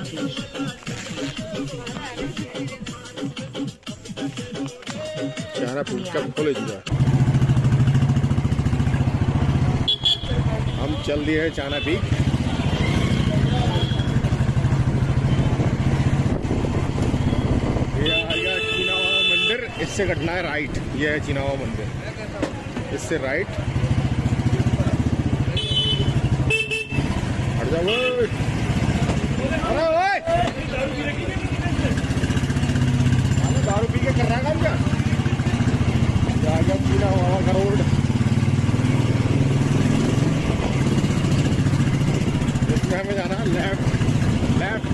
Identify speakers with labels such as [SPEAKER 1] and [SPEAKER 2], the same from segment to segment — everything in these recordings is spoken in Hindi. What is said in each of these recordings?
[SPEAKER 1] चाइना पीक का कॉलेज हुआ। हम चल दिए हैं चाइना पीक। ये आ गया चीनावा मंदिर। इससे कटना है राइट। ये है चीनावा मंदिर, इससे राइट। हट जाओ। दारू पी के कर रहा है क्या? आ गया चीनावा का रोड। इसमें हमें जाना है लेफ्ट लेफ्ट।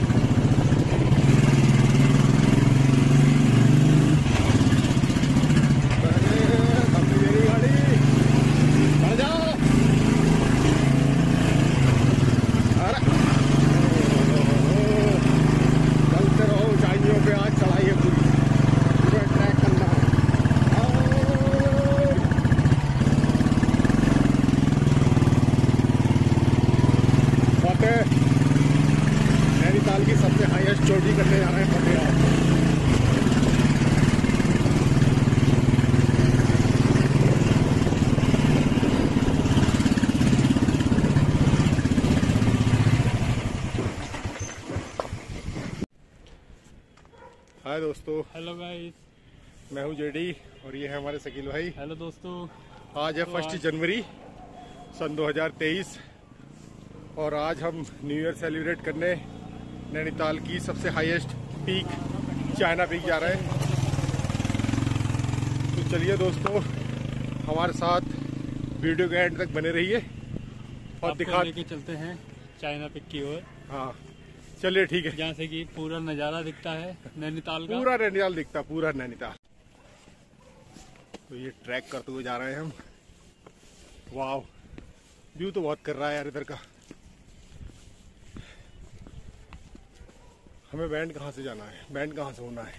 [SPEAKER 1] नैनीताल की सबसे हाईएस्ट चोटी करने जा रहे हैं फतेह। हाय दोस्तों।
[SPEAKER 2] हेलो गाइस,
[SPEAKER 1] मैं हूं जेडी और ये है हमारे शकील भाई।
[SPEAKER 2] हेलो दोस्तों।
[SPEAKER 1] आज है 1 जनवरी सन 2023 और आज हम न्यू ईयर सेलिब्रेट करने नैनीताल की सबसे हाईएस्ट पीक चाइना पीक जा रहे हैं। तो चलिए दोस्तों, हमारे साथ वीडियो के एंड तक बने रहिए और दिखा
[SPEAKER 2] लेके चलते हैं चाइना पीक की ओर।
[SPEAKER 1] हाँ चलिए ठीक है।
[SPEAKER 2] जहाँ से कि पूरा नज़ारा दिखता है नैनीताल का।
[SPEAKER 1] पूरा नैनीताल दिखता, पूरा नैनीताल। तो ये ट्रैक करते हुए जा रहे हैं हम। वाह, व्यू तो बहुत कर रहा है यार इधर का। हमें बैंड कहाँ से जाना है? बैंड कहाँ से होना है?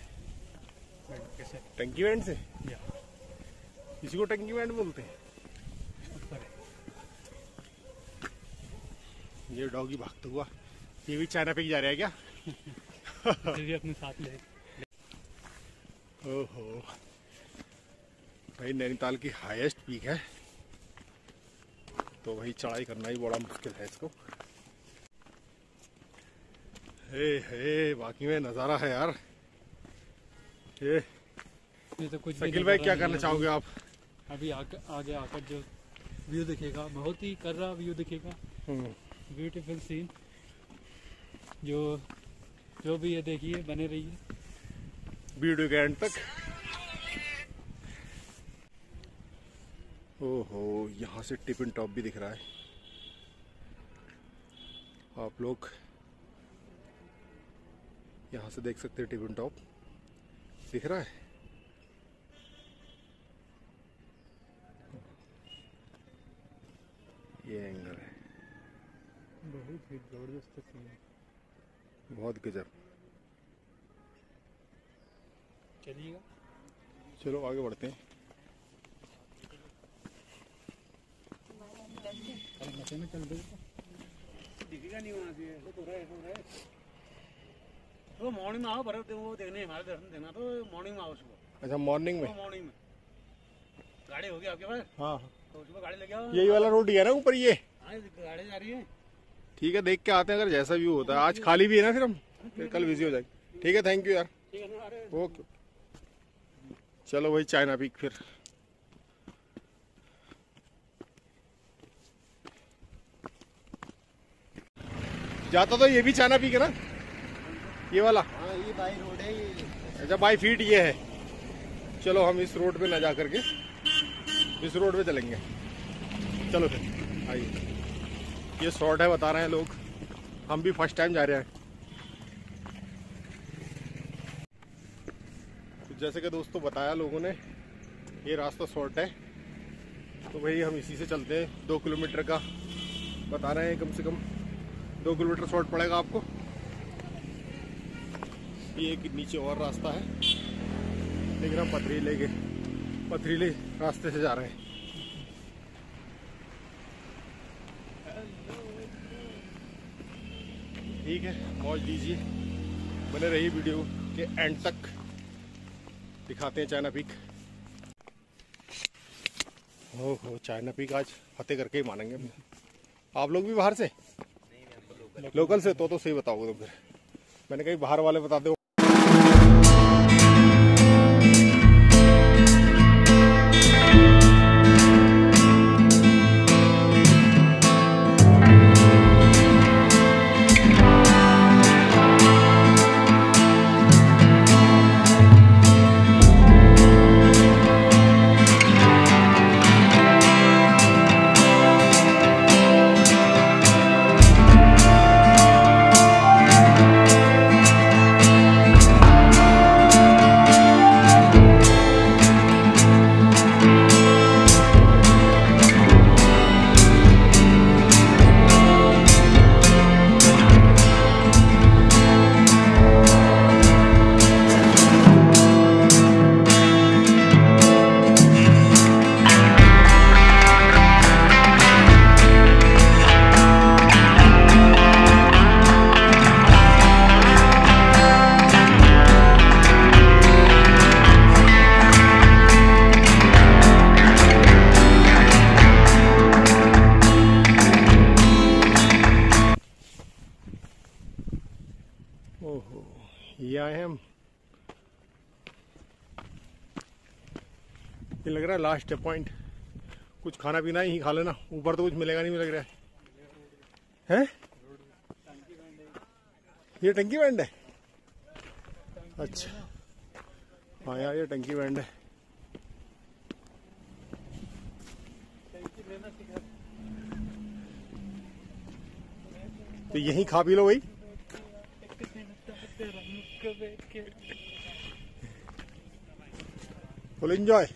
[SPEAKER 2] कैसे?
[SPEAKER 1] टंकी बैंड से? इसी को टंकी बैंड बोलते हैं। ये डॉगी भागता हुआ, ये भी चाइना पे ही जा रहा है क्या?
[SPEAKER 2] भी अपने साथ ले।
[SPEAKER 1] ओहो भाई, नैनीताल की हाईएस्ट पीक है तो वही चढ़ाई करना ही बड़ा मुश्किल है इसको। हे बाकी में नज़ारा है यार। ये
[SPEAKER 2] तो कुछ
[SPEAKER 1] शकील भाई क्या करना चाहोगे आप?
[SPEAKER 2] अभी आगे आकर जो व्यू दिखेगा, बहुत ही कर रहा व्यू दिखेगा। Beautiful scene. जो भी ये देखिए, बने रहिए
[SPEAKER 1] वीडियो के एंड तक। ओहो, यहाँ से टिफिन टॉप भी दिख रहा है। आप लोग यहाँ से देख सकते हैं, टिफिन टॉप दिख रहा है। ये एंगल है,
[SPEAKER 2] बहुत ही जबरदस्त सीन है।
[SPEAKER 1] बहुत गजब।
[SPEAKER 2] चलिएगा,
[SPEAKER 1] चलो आगे बढ़ते हैं।
[SPEAKER 2] दिखेगा नहीं वहाँ से, तो रहा है। तो मॉर्निंग में आओ, बर्फ वो देखने, हमारे दर्शन देना। तो मॉर्निंग में आओ सुबह।
[SPEAKER 1] अच्छा मॉर्निंग में?
[SPEAKER 2] मॉर्निंग में गाड़ी होगी आपके पास?
[SPEAKER 1] हाँ
[SPEAKER 2] तो सुबह गाड़ी लेके आओ।
[SPEAKER 1] यही वाला रोड ही है ना ऊपर ये?
[SPEAKER 2] हाँ, गाड़ी जा रही है।
[SPEAKER 1] ठीक है, देख के आते हैं अगर जैसा व्यू होता है। आज खाली भी है ना, फिर कल बिजी हो जाएगी। ठीक है, थैंक यू यार। ओके, चलो वही चाइना पीक फिर। जाता तो ये भी चाइना पीक है ना, ये वाला?
[SPEAKER 3] हाँ, ये बाई रोड है ये।
[SPEAKER 1] अच्छा, बाई फीट ये है। चलो हम इस रोड पे ना जा करके इस रोड पे चलेंगे। चलो फिर आइए। ये शॉर्ट है बता रहे हैं लोग, हम भी फर्स्ट टाइम जा रहे हैं। तो जैसे कि दोस्तों बताया लोगों ने, ये रास्ता शॉर्ट है तो भाई हम इसी से चलते हैं। 2 किलोमीटर का बता रहे हैं, कम से कम 2 किलोमीटर शॉर्ट पड़ेगा आपको। ये एक नीचे और रास्ता है, लेकिन हम पथरीले रास्ते से जा रहे हैं। ठीक है, मौज लीजिए, बने रहिए वीडियो के एंड तक। दिखाते हैं चाइना पीक। हो चाइना पीक आज फतेह करके ही मानेंगे। आप लोग भी बाहर से? लोकल से? तो सही बताओगे तो फिर। मैंने कही बाहर वाले बता दो। ओहो, ये आए हैं हम। ये लग रहा है लास्ट पॉइंट। कुछ खाना पीना ही खा लेना, ऊपर तो कुछ मिलेगा नहीं, लग रहा है। हैं? ये टंकी बैंड है? अच्छा, हाँ यार ये टंकी बैंड है। तो यहीं खा पी लो भाई। Full enjoy.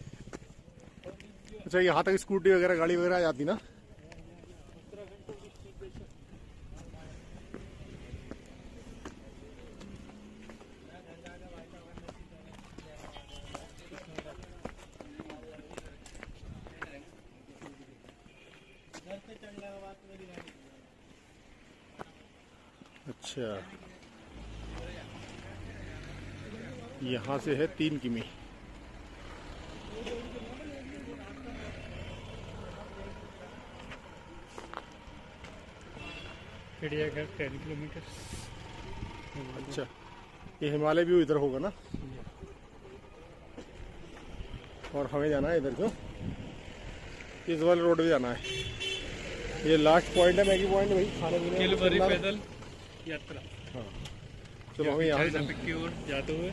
[SPEAKER 1] अच्छा, यहाँ तक स्कूटी वगैरह गाड़ी वगैरह आ जाती ना? अच्छा, यहाँ से है 3 किमी।
[SPEAKER 2] चिड़ियाघर 10 किलोमीटर।
[SPEAKER 1] अच्छा, ये हिमालय व्यू इधर होगा ना? और हमें जाना है इधर, क्यों इस वाले रोड पे जाना है। ये लास्ट पॉइंट है, मैगी पॉइंट भाई। खाने पीने
[SPEAKER 2] पैदल यात्रा।
[SPEAKER 1] हाँ, चलो हमें यहाँ से
[SPEAKER 2] की ओर जाते हुए।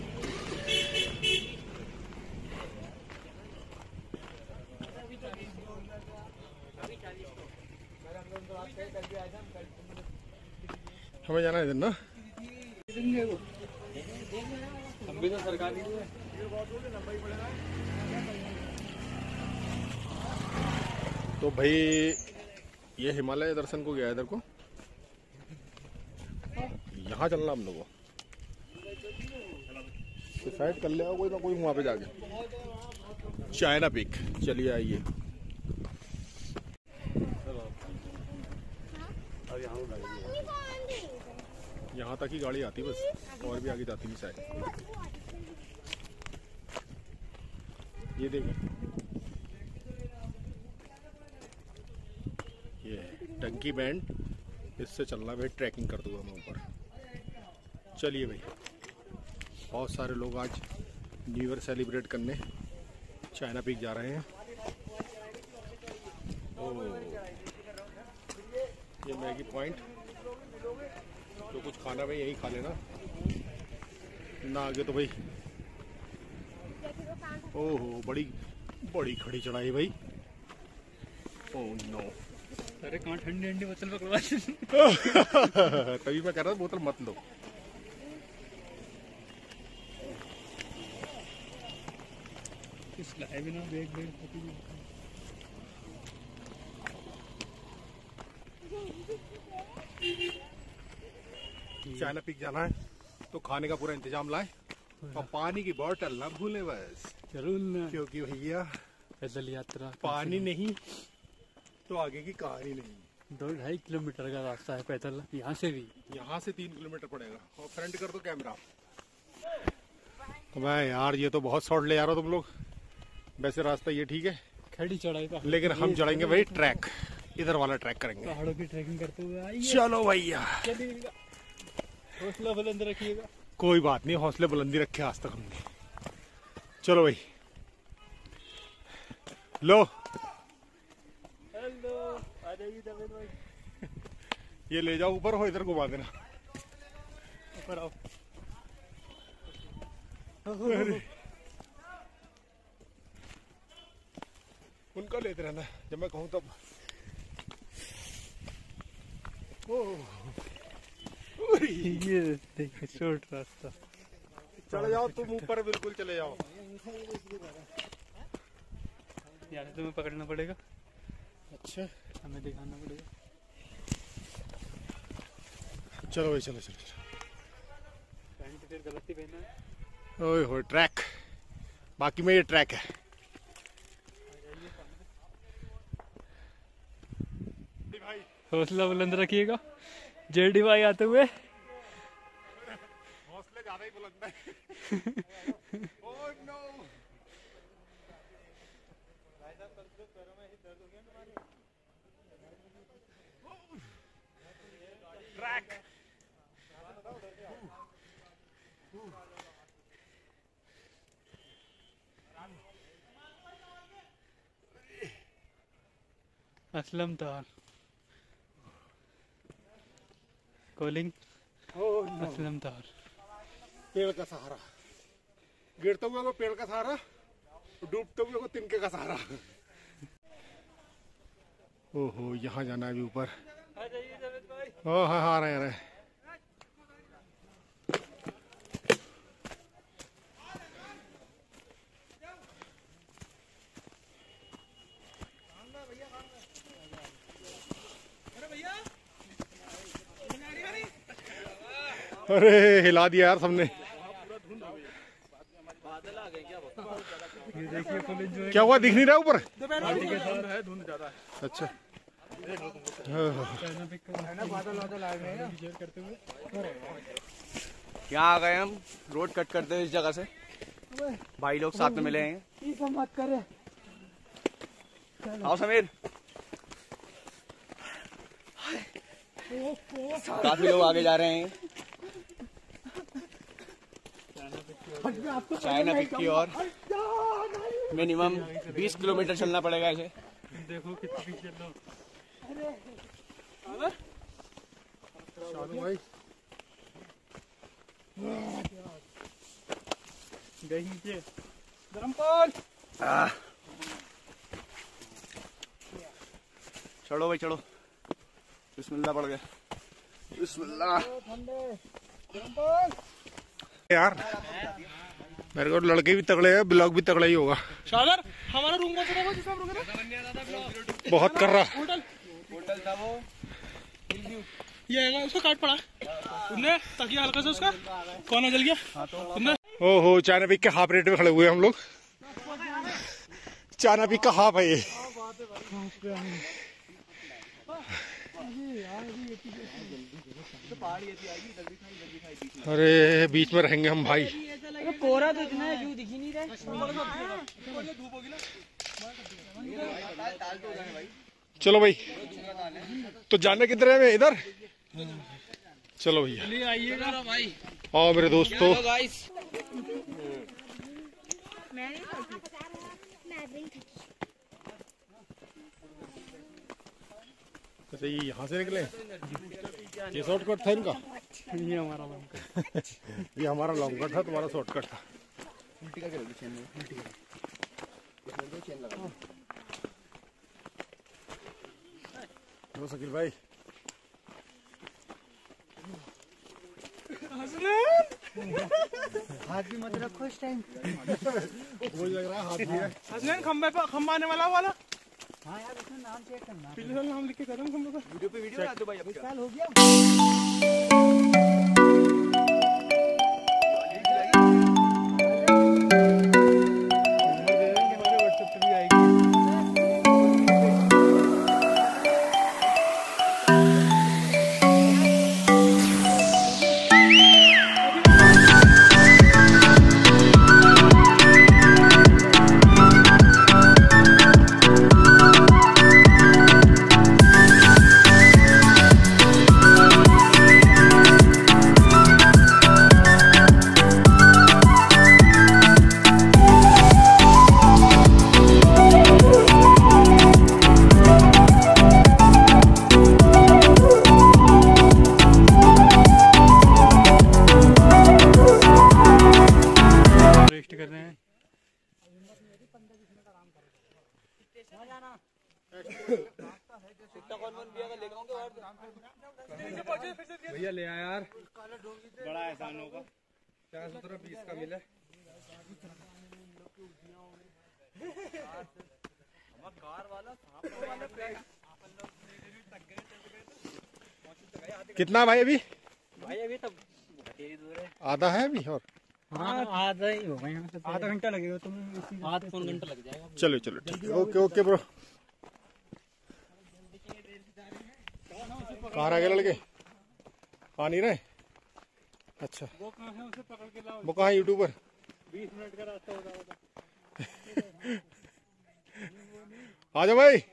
[SPEAKER 1] हमें जाना है इधर ना?
[SPEAKER 2] हम भी तो सरकारी है।
[SPEAKER 1] तो भाई ये हिमालय दर्शन को गया इधर को। यहाँ चलना हम लोगों को। डिसाइड कर लिया कोई ना कोई वहाँ पे जाके। चाइना पीक, चलिए आइए। यहाँ तक ही गाड़ी आती बस, और भी आगे जाती नहीं शायद। ये देखो, ये टंकी बैंड, इससे चलना भाई। ट्रैकिंग कर दूंगा मैं ऊपर। चलिए भाई, बहुत सारे लोग आज न्यू ईयर सेलिब्रेट करने चाइना पीक जा रहे हैं। ये मैगी पॉइंट। तो कुछ खाना भाई यहीं खा लेना ना, आगे तो भाई ओहो बड़ी बड़ी खड़ी चढ़ाई भाई। ओह नो,
[SPEAKER 2] अरे कहाँ ठंडी ठंडी बोतल पकड़वा।
[SPEAKER 1] तभी मैं कह रहा था बोतल मत लो।
[SPEAKER 2] भी ना बैग
[SPEAKER 1] चाइना पीक जाना है तो खाने का पूरा इंतजाम लाए, और पानी की बोतल ना भूले बस।
[SPEAKER 2] जरूर ना,
[SPEAKER 1] क्योंकि भैया
[SPEAKER 2] पैदल यात्रा
[SPEAKER 1] पानी नहीं तो आगे की कहानी नहीं।
[SPEAKER 2] 2-2.5 किलोमीटर का रास्ता है पैदल यहाँ से भी।
[SPEAKER 1] यहाँ से 3 किलोमीटर पड़ेगा। और फ्रंट कर दो कैमरा। तो मैं यार ये तो बहुत शॉर्ट ले जा रहा हो तुम लोग। वैसे रास्ता ये ठीक है,
[SPEAKER 2] खड़ी चढ़ाई पर,
[SPEAKER 1] लेकिन हम चढ़ेंगे भाई ट्रैक, इधर वाला ट्रैक करेंगे।
[SPEAKER 2] पहाड़ों की ट्रैकिंग करते हुए आइए।
[SPEAKER 1] चलो भैया,
[SPEAKER 2] हौसला बुलंद रखिएगा।
[SPEAKER 1] कोई बात नहीं, हौसले बुलंदी रखे आज तक हमने। चलो भाई, लो
[SPEAKER 2] हेलो, आ जाइए जावेद भाई।
[SPEAKER 1] ये ले जाओ ऊपर, हो इधर घुमा देना।
[SPEAKER 2] ऊपर आओ।
[SPEAKER 1] उनका लेते रहना जब मैं कहूँ तब।
[SPEAKER 2] ये देखिए शॉर्ट रास्ता।
[SPEAKER 1] चले जाओ तुम ऊपर, बिल्कुल चले जाओ।
[SPEAKER 2] यार तुम्हें पकड़ना पड़ेगा,
[SPEAKER 1] अच्छा
[SPEAKER 2] हमें दिखाना पड़ेगा।
[SPEAKER 1] चलो भाई, चलो चलो चलो।
[SPEAKER 2] पैंट फिर गलती पहना है।
[SPEAKER 1] ओए हो ट्रैक, बाकी में ये ट्रैक है। भाई
[SPEAKER 2] हौसला बुलंद रखिएगा। जेडी भाई आते हुए।
[SPEAKER 1] हौसले ज्यादा ही बुलंद है। Oh no, track.
[SPEAKER 2] असलम तार कॉलिंग। असलम तार।
[SPEAKER 1] पेड़ का सहारा, गिरते हुए को पेड़ का सहारा, डूबते हुए को तिनके का सहारा। ओहो, यहाँ जाना है अभी ऊपर।
[SPEAKER 2] आ जाइए जावेद भाई।
[SPEAKER 1] ओ हाँ हाँ, रहे रहे। अरे हिला दिया यार सबने।
[SPEAKER 2] ये देखिए फुल एंजॉय।
[SPEAKER 1] क्या हुआ, दिख नहीं रहा ऊपर?
[SPEAKER 2] गाड़ी के साथ है, धुंध ज्यादा है।
[SPEAKER 1] अच्छा,
[SPEAKER 2] करते हुए
[SPEAKER 4] यहाँ आ गए हम, रोड कट करते हुए इस जगह से। भाई लोग साथ में मिले हैं।
[SPEAKER 3] मत करे।
[SPEAKER 4] आओ समीर। काफी लोग आगे जा रहे हैं चाइना पिक की ओर। मिनिमम 20 किलोमीटर चलना पड़ेगा इसे।
[SPEAKER 2] देखो कितनी पीछे लोग।
[SPEAKER 1] शानू भाई
[SPEAKER 2] गई नीचे।
[SPEAKER 4] चलो भाई चलो, बिस्मिल्लाह पड़ गया, बिस्मिल्लाह।
[SPEAKER 1] यार मेरे को लड़के भी तगड़े हैं, ब्लॉग भी तगड़ा ही होगा।
[SPEAKER 2] सागर हमारा रूम में चला जिसमें रुके थे।
[SPEAKER 1] बहुत कर रहा।
[SPEAKER 4] होटल था वो,
[SPEAKER 2] ये है ना, उसका काट पड़ा तुमने, ताकि हल्का सा उसका कोना जल गया तुमने।
[SPEAKER 1] ओहो, चाइना पीक के हाफ रेट में खड़े हुए हम लोग। चाइना पीक का हाफ है ये। अरे बीच में रहेंगे हम भाई।
[SPEAKER 3] कोहरा तो इतना है, क्यों दिख ही नहीं रहा।
[SPEAKER 1] चलो भाई, तो जाने किधर है? मैं इधर। चलो भैया,
[SPEAKER 2] आइएगा भाई।
[SPEAKER 1] आओ मेरे दोस्तों। अच्छा, ये यहाँ से निकले? ये शॉर्टकट था इनका?
[SPEAKER 2] ये हमारा लॉन्ग कट।
[SPEAKER 1] ये हमारा लॉन्ग कट था, तुम्हारा शॉर्टकट था। लो शकील भाई।
[SPEAKER 3] हाथ भी मत रखो इस टाइम।
[SPEAKER 1] वो लग रहा है हाथ भी है।
[SPEAKER 2] हसनैन खंबे पर, खंबा आने वाला वाला।
[SPEAKER 3] हाँ यार, उसमें नाम चेक करना।
[SPEAKER 2] पिछले साल नाम लिख के कदम खंबे पर।
[SPEAKER 4] वीडियो पे वीडियो बना दो भाई।
[SPEAKER 3] इस साल हो गया।
[SPEAKER 4] भैया ले आया यार,
[SPEAKER 2] बड़ा एहसान होगा।
[SPEAKER 4] 420 का मिला।
[SPEAKER 1] कितना भाई अभी?
[SPEAKER 3] भाई अभी तो तेरी दूर है।
[SPEAKER 1] आधा है अभी और?
[SPEAKER 3] हाँ आधा ही होगा यहाँ से।
[SPEAKER 2] आधा घंटा लगेगा तुम्हें,
[SPEAKER 3] आधा पौन घंटा लग जाएगा।
[SPEAKER 1] चलो चलो ठीक है, ओके ओके ब्रो। कहाँ रह गए लड़के? आ नहीं रहे? अच्छा,
[SPEAKER 2] वो कहाँ है, उसे पकड़ के लाओ।
[SPEAKER 1] वो कहाँ यूट्यूबर?
[SPEAKER 2] 20 मिनट का रास्ता होगा।
[SPEAKER 1] आ जाओ भाई।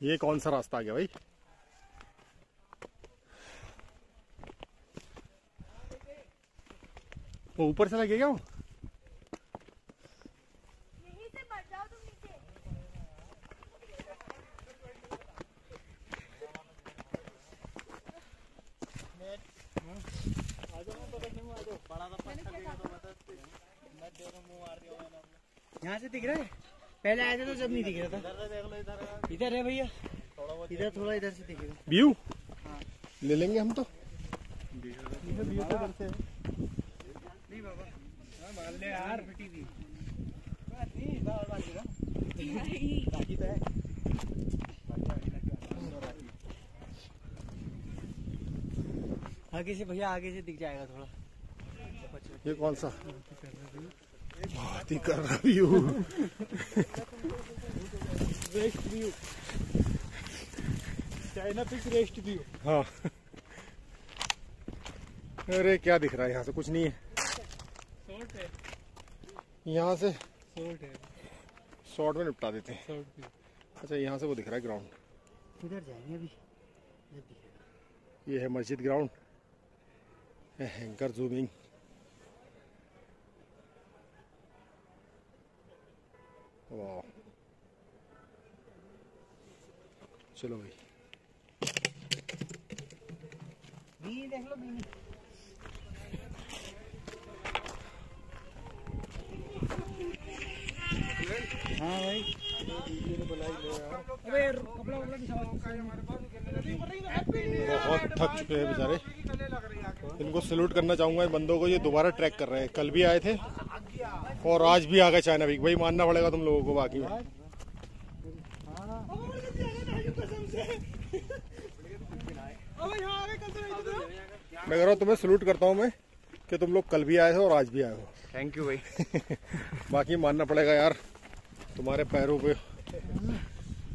[SPEAKER 1] ये कौन सा रास्ता आ गया भाई? वो ऊपर से लगे क्या वो?
[SPEAKER 5] यहीं से मर जाओ तुम नीचे।
[SPEAKER 3] यहाँ से दिख रहा है? पहले आए थे तो जब नहीं दिख रहा था। इधर है भैया, इधर थोड़ा इधर से दिख रहा है।
[SPEAKER 1] व्यू ले लेंगे हम तो।
[SPEAKER 3] नहीं बाबा
[SPEAKER 2] मान ले यार, पिटी थी।
[SPEAKER 3] आगे से भैया, आगे से दिख जाएगा थोड़ा।
[SPEAKER 1] ये कौन सा? बात ही कर रहा view.
[SPEAKER 2] Rest view, China peak rest view.
[SPEAKER 1] हाँ, अरे क्या दिख रहा है? यहाँ से कुछ नहीं है।
[SPEAKER 2] शॉर्ट है,
[SPEAKER 1] यहाँ से
[SPEAKER 2] शॉर्ट है,
[SPEAKER 1] शॉर्ट में निपटा देते हैं।
[SPEAKER 2] Short view.
[SPEAKER 1] अच्छा, यहाँ से वो दिख रहा है ग्राउंड।
[SPEAKER 3] इधर जाएंगे अभी, इधर दिखेगा।
[SPEAKER 1] ये है मस्जिद ग्राउंड। Hanker zooming. वाह, चलो भाई।
[SPEAKER 3] बीनी देख लो, बीनी। हाँ भाई, अबे कपड़ा वपड़ा बिछाओ।
[SPEAKER 1] बहुत थक चुके हैं बेचारे। इनको सैल्यूट करना चाहूंगा इन बंदों को। ये दोबारा ट्रैक कर रहे हैं। कल भी आए थे और आज भी आ गए चाइना वीक। भाई मानना पड़ेगा तुम लोगों को। बाकी में मैं कह रहा हूँ, तुम्हें सैल्यूट करता हूँ मैं कि तुम लोग कल भी आए हो और आज भी आए हो।
[SPEAKER 4] थैंक यू भाई।
[SPEAKER 1] बाकी मानना पड़ेगा यार, तुम्हारे पैरों पे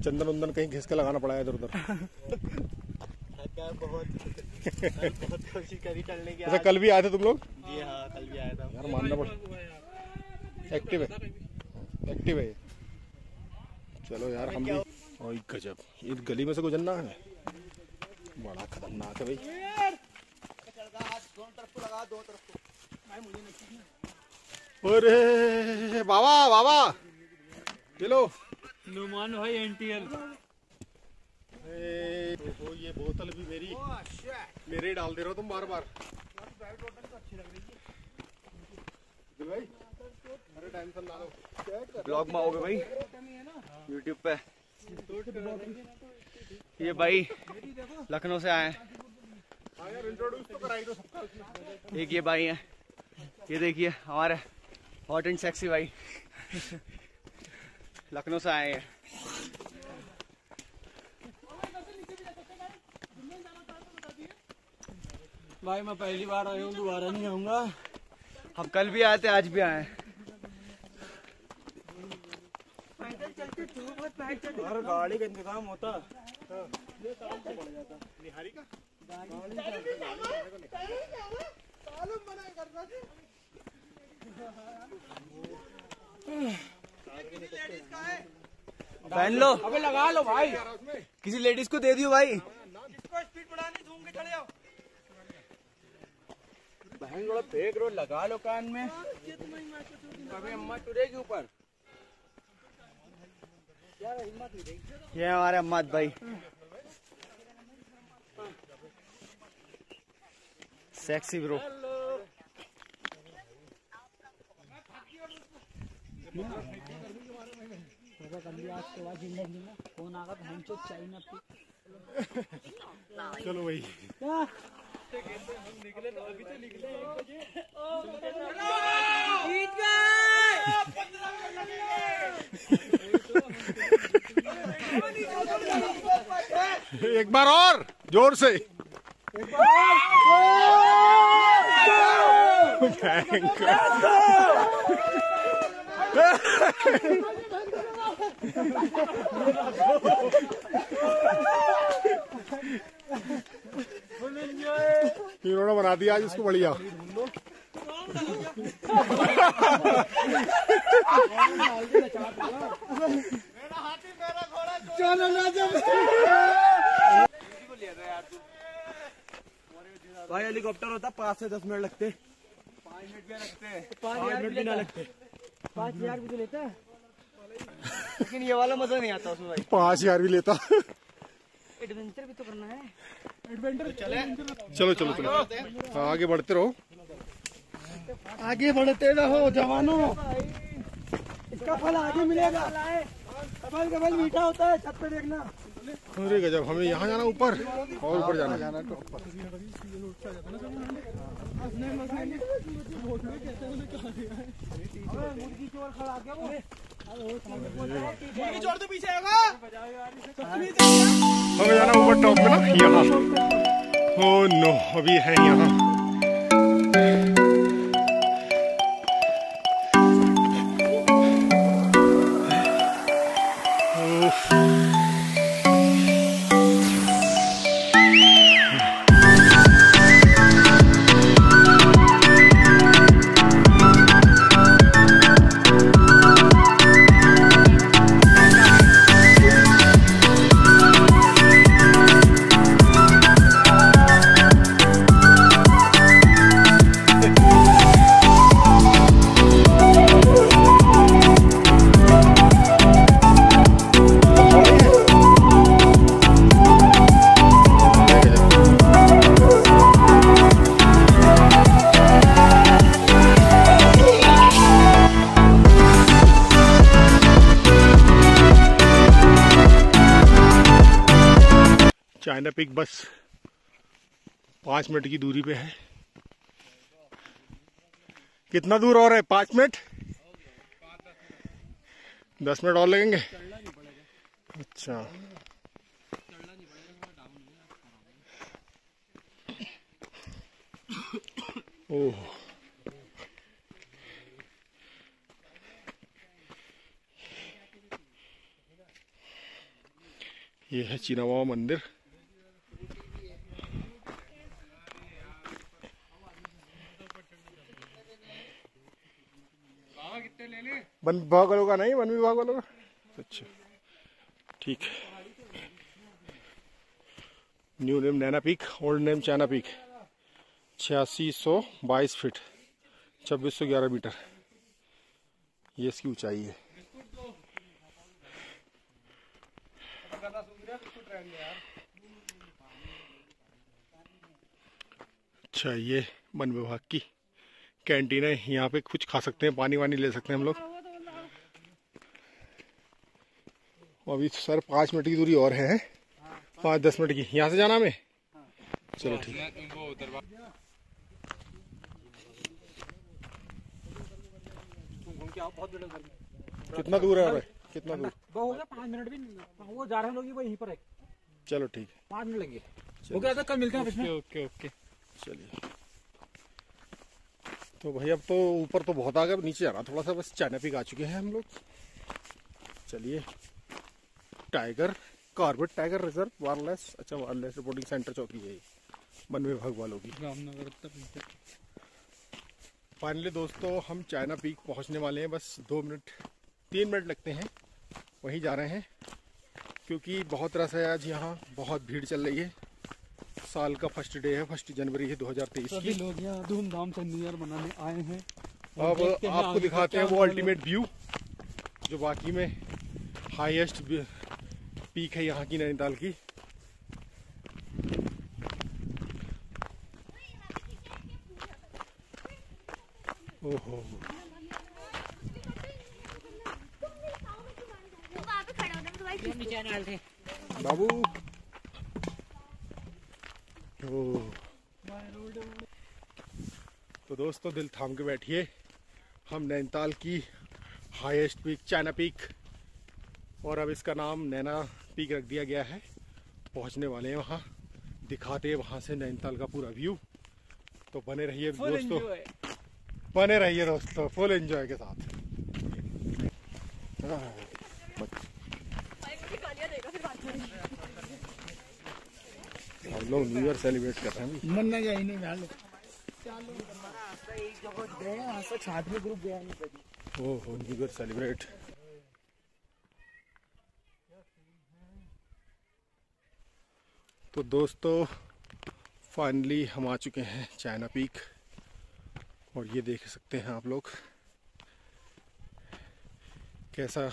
[SPEAKER 1] चंदन उंदन कहीं घिस के लगाना पड़ा है इधर उधर।
[SPEAKER 3] बहुत कोशिश करी चलने की।
[SPEAKER 1] अच्छा, कल भी आए थे तुम लोग?
[SPEAKER 3] जी हाँ, कल भी आया था
[SPEAKER 1] यार मानना पड़ेगा। एक्टिव है, एक्टिव है। चलो यार, हम भी। ओए गजब, इस गली में से गुजरना है, बड़ा खतरनाक है भाई। अरे बाबा बाबा, चलो।
[SPEAKER 2] नुमान भाई एनटीएल।
[SPEAKER 1] ओहो, ये बोतल भी मेरे ही डाल दे रहे हो तुम बार बार। भाई अरे टेंशन ना लो।
[SPEAKER 4] ब्लॉग में आओगे भाई यूट्यूब पे। ये भाई लखनऊ से आए हैं।
[SPEAKER 1] हाँ यार, इंट्रोड्यूस तो कराई दो सबका।
[SPEAKER 4] एक ये भाई हैं, ये देखिए हमारे हॉट एंड सेक्सी भाई लखनऊ से आए हैं।
[SPEAKER 3] भाई मैं पहली बार आया हूँ, दोबारा नहीं आऊंगा।
[SPEAKER 4] हम कल भी आए थे, आज भी आए हैं।
[SPEAKER 3] और गाड़ी का इंतजाम होता।
[SPEAKER 1] निहारी का
[SPEAKER 4] पहन लो,
[SPEAKER 3] अबे लगा लो भाई,
[SPEAKER 4] किसी लेडीज को दे दियो भाई।
[SPEAKER 3] इसको स्पीड बढ़ानी, झूम के चले जाओ।
[SPEAKER 4] बहन थोड़ा फेंक रो, लगा लो कान में। अबे अम्मा टूटेगी ऊपर। ये हमारे अम्मा भाई सेक्सी ब्रो।
[SPEAKER 2] फोन आगा तो हम चाइना
[SPEAKER 1] चलो भाई
[SPEAKER 2] निकले तो अभी तो निकले
[SPEAKER 1] 1 बजे। एक बार और जोर से इन्होंने बना दिया आज इसको बढ़िया। चलो ना
[SPEAKER 4] भाई हेलीकॉप्टर होता 5 से 10 मिनट लगते, 5 मिनट भी लगते, 5 मिनट भी ना लगते।
[SPEAKER 3] 5000 भी तो लेता है, लेकिन ये वाला मजा नहीं आता उसमें भाई।
[SPEAKER 1] 5000 भी लेता।
[SPEAKER 3] एडवेंचर भी तो करना है।
[SPEAKER 1] चलो चलो चलो हाँ, आगे बढ़ते रहो,
[SPEAKER 3] आगे बढ़ते रहो जवानों, इसका फल आगे मिलेगा। कबल कबल मीठा होता है, छत पे देखना।
[SPEAKER 1] अरे गजब, हमें यहाँ जाना ऊपर और ऊपर जाना है।
[SPEAKER 3] मुर्गी चोर खड़ा गया वो,
[SPEAKER 4] मुर्गी चोर तो पीछे आएगा।
[SPEAKER 1] हमें जाना ऊपर टॉप में ना, यहाँ। ओ नो, अभी है यहाँ। चाइना पीक बस 5 मिनट की दूरी पे है। कितना दूर और है? 5 मिनट, 10 मिनट और लगेंगे। अच्छा, ओह, ये है चिनावा मंदिर। वन विभाग वालों का नहीं, वन विभाग वालों का। अच्छा ठीक है। New name Naina peak, old name China peak. 8622 feet, 2611 metre ये इसकी ऊंचाई है। अच्छा, ये वन विभाग की कैंटीन है, यहाँ पे कुछ खा सकते हैं, पानी वानी ले सकते हैं हम लोग। अभी सर 5 मिनट की दूरी और है, 5-10 मिनट की। यहाँ से जाना हमें? चलो ठीक है। कितना दूर है? कितना दूर?
[SPEAKER 2] वो हो गया 5 मिनट भी, वो जा रहे हैं लोग यहीं पर है।
[SPEAKER 1] चलो ठीक है,
[SPEAKER 2] 5 मिनट लगे। वो क्या था, कल मिलते हैं।
[SPEAKER 1] ओके ओके, चलिए। तो भाई अब तो ऊपर तो बहुत आ गया, नीचे जाना थोड़ा सा, बस चाइना पीक आ चुके हैं हम लोग। चलिए, tiger Corbett tiger reserve wireless, अच्छा वायरलेस रिपोर्टिंग सेंटर चौकी है वन विभाग वालों की। फाइनली दोस्तों हम चाइना पीक पहुंचने वाले हैं, बस 3 मिनट लगते हैं, वहीं जा रहे हैं। क्योंकि बहुत रस है आज, यहाँ बहुत भीड़ चल रही है। साल का फर्स्ट डे है, 1 जनवरी है 2023 की।
[SPEAKER 2] सभी लोग यहाँ धूमधाम से न्यू ईयर मनाने आए हैं।
[SPEAKER 1] अब आपको दिखाते हैं वो अल्टीमेट व्यू, जो बाकी में हाईएस्ट पीक है यहाँ की, नैनीताल की। ओहो, बाबू तो दोस्तों दिल थाम के बैठिए, हम नैनीताल की हाईएस्ट पीक चाइना पीक, और अब इसका नाम नैना पीक रख दिया गया है। पहुंचने वाले हैं वहाँ, दिखाते हैं वहाँ से नैनीताल का पूरा व्यू। तो बने रहिए दोस्तों, बने रहिए दोस्तों फुल एंजॉय के साथ। हम लोग न्यू ईयर सेलिब्रेट कर रहे हैं।
[SPEAKER 3] मन नहीं जाए नहीं डाल एक जगह गए वहां से छात में ग्रुप गया नहीं कभी।
[SPEAKER 1] ओह न्यू ईयर सेलिब्रेट। तो दोस्तों फाइनली हम आ चुके हैं चाइना पीक, और ये देख सकते हैं आप लोग कैसा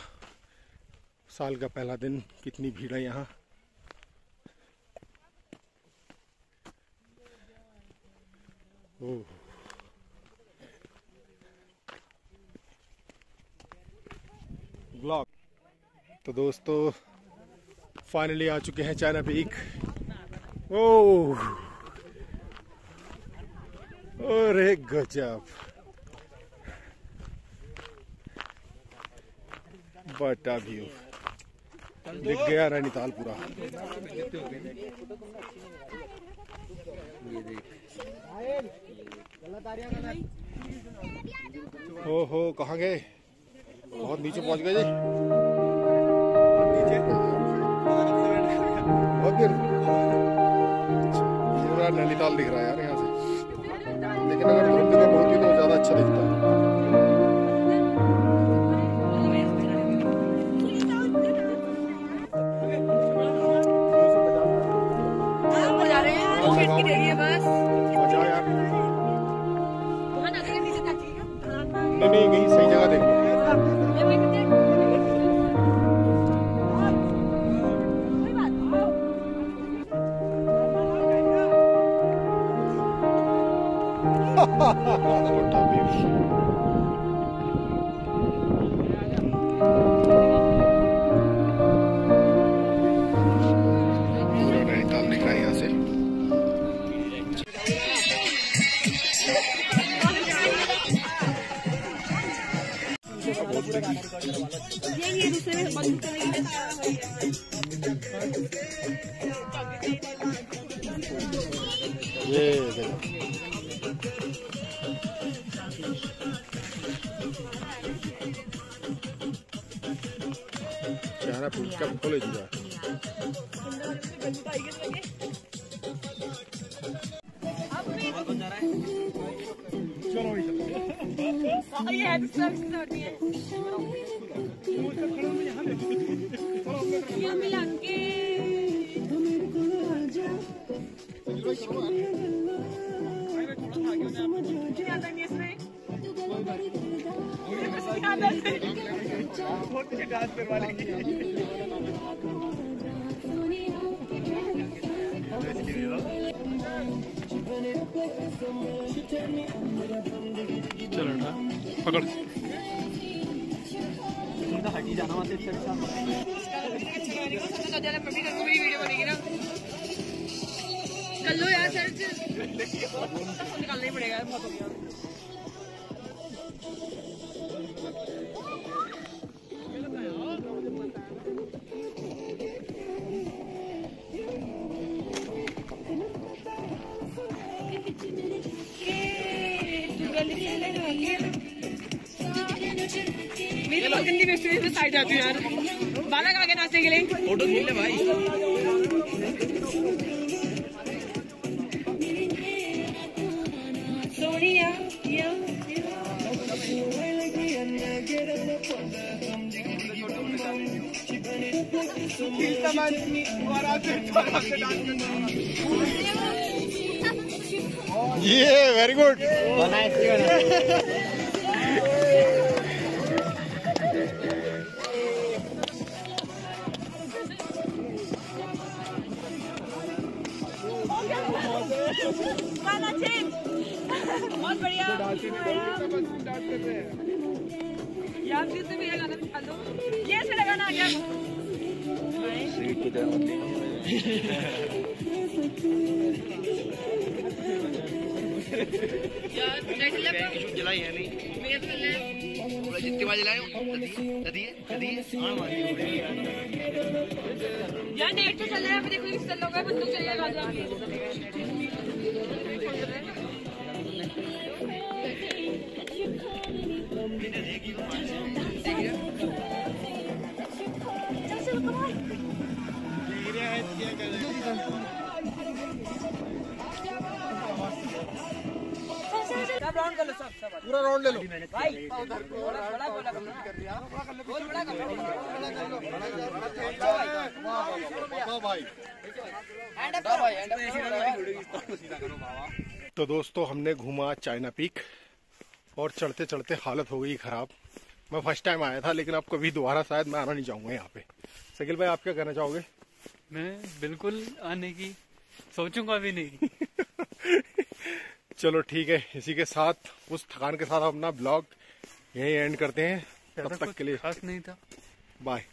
[SPEAKER 1] साल का पहला दिन, कितनी भीड़ है यहाँ। ओह ब्लॉग। तो दोस्तों फाइनली आ चुके हैं चाइना पीक। ओह अरे गजब, बड़ा व्यू दिख गया नैनीताल पूरा। हो कहाँ गए, बहुत नीचे पहुंच गए जी, बहुत देर पूरा नैनीताल दिख रहा है यार यहाँ से। लेकिन अगर धूप में होती तो ज्यादा अच्छा दिखता है। नहीं कहीं सही जगह देख लो। पूरा नैनीताल दिख रहा है यहाँ से। ये चाइना पीक का खोले चुका है।
[SPEAKER 3] डांस करवा लेंगे।
[SPEAKER 1] चलो ना पकड़,
[SPEAKER 3] हटी जाना वहाँ से।
[SPEAKER 5] वीडियो बनेगी ना, कर लो यार सर्च, निकालना ही पड़ेगा। बहुत हो गया। मेरी बहुत गंदी वेस्टेज में साइड जाती है यार। बालक आगे नाचने के लिए
[SPEAKER 4] फोटो खींच ले भाई।
[SPEAKER 5] सोनिया
[SPEAKER 1] ये वेरी गुड।
[SPEAKER 5] बहुत बढ़िया यार, भी गाना दिखा दो। ये से लगाना आ गया।
[SPEAKER 3] जलाई है नहीं जितनी बार जलाए
[SPEAKER 5] यार नेट तो चल रहा है, देखो किस चल रहा है, बंदूक चल रहा
[SPEAKER 2] सब राउंड कर लो, सब
[SPEAKER 1] पूरा राउंड ले लो
[SPEAKER 2] भाई बड़ा बोला बहुत बड़ा कर लो
[SPEAKER 1] भाई। तो दोस्तों हमने घूमा चाइना पीक और चढ़ते चढ़ते हालत हो गई खराब। मैं फर्स्ट टाइम आया था लेकिन अब कभी दोबारा शायद मैं आना नहीं चाहूँगा यहाँ पे। शकील भाई आप क्या कहना चाहोगे?
[SPEAKER 6] मैं बिल्कुल आने की सोचूंगा भी नहीं।
[SPEAKER 1] चलो ठीक है, इसी के साथ उस थकान के साथ अपना ब्लॉग यहीं एंड करते हैं। तब तक के लिए
[SPEAKER 6] खास नहीं था।
[SPEAKER 1] बाय।